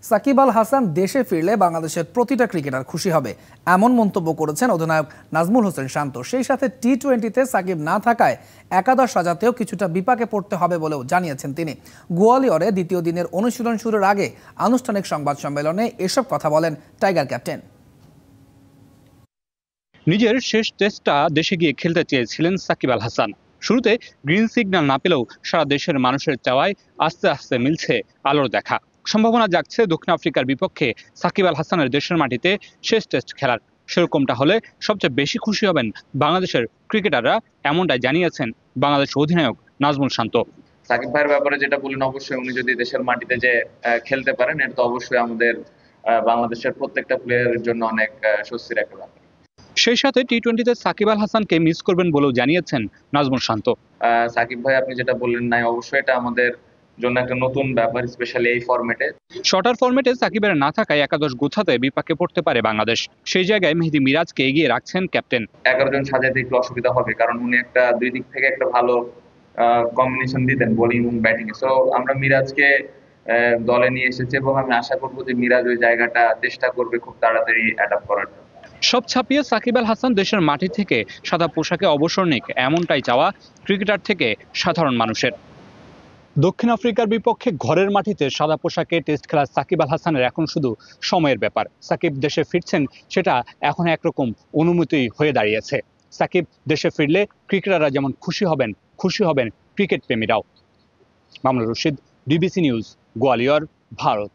সাকিব আল হাসান দেশে ফিরলে বাংলাদেশের প্রতিটা ক্রিকেটার খুশি হবে, এমন মন্তব্য করেছেন অধিনায়ক নাজমুল হোসেন শান্ত। সেই সাথে টি-20-তে সাকিব না থাকায় একাদশ সাজাতেও কিছুটা বিপাকে পড়তে হবে বলেও জানিয়েছেন তিনি। গোয়ালিয়রে দ্বিতীয় দিনের অনুশীলন শুরুর আগে আনুষ্ঠানিক সংবাদ সম্মেলনে এসব কথা বলেন টাইগার ক্যাপ্টেন। নিজের শেষ টেস্টটা দেশে গিয়ে খেলতে চেয়েছিলেন সাকিব আল হাসান। শুরুতে গ্রিন সিগন্যাল না পেলেও সারা দেশের মানুষের চাওয়ায় আস্তে আস্তে মিলছে আলোর দেখা। সম্ভাবনা জাগছে দক্ষিণ আফ্রিকার বিপক্ষে সাকিব আল হাসানের দেশের মাটিতে শেষ টেস্ট খেলার। সেরকমটা হলে সবচেয়ে বেশি খুশি হবেন বাংলাদেশের ক্রিকেটাররা, এমনটাই জানিয়েছেন বাংলাদেশ অধিনায়ক নাজমুল শান্ত। সাকিব ভাইয়ের ব্যাপারে যেটা বলেন, অবশ্যই উনি যদি দেশের মাটিতে যে খেলতে পারেন, এটা তো অবশ্যই আমাদের বাংলাদেশের প্রত্যেকটা প্লেয়ারের জন্য অনেক স্বস্তির একটা ব্যাপার। সেই সাথে টি-20-তে সাকিব আল হাসানকে মিস করবেন বলেও জানিয়েছেন নাজমুল শান্ত। সাকিব ভাই আপনি যেটা বললেন নাই, অবশ্যই এটা আমাদের জন্য একটা নতুন ব্যাপার, স্পেশালি এই ফরম্যাটে। শর্টার ফরম্যাটে সাকিবের না থাকায় একাদশ গোছাতে বিপাকে পড়তে পারে বাংলাদেশ। সেই জায়গায় মেহেদী মিরাজকে এগিয়ে রাখছেন ক্যাপ্টেন। 11 জন সাজাতে একটু অসুবিধা হবে, কারণ উনি একটা দুই দিক থেকে একটা ভালো কম্বিনেশন দিতেন, বোলিং এবং ব্যাটিং এ। সো আমরা মিরাজকে দলে নিয়ে এসেছি এবং আমি আশা করবো যে মিরাজ ওই জায়গাটা চেষ্টা করবে খুব তাড়াতাড়ি অ্যাডাপ্ট করার জন্য। সব ছাপিয়ে সাকিব আল হাসান দেশের মাটি থেকে সাদা পোশাকে অবসর নিক, এমনটাই চাওয়া ক্রিকেটার থেকে সাধারণ মানুষের। দক্ষিণ আফ্রিকার বিপক্ষে ঘরের মাটিতে সাদা পোশাকে টেস্ট খেলা সাকিব আল হাসানের এখন শুধু সময়ের ব্যাপার। সাকিব দেশে ফিরছেন, সেটা এখন একরকম অনুমতি হয়ে দাঁড়িয়েছে। সাকিব দেশে ফিরলে ক্রিকেটাররা যেমন খুশি হবেন ক্রিকেট প্রেমীরাও। Mamunur Rashid, DBC news, Gwalior, Bharat.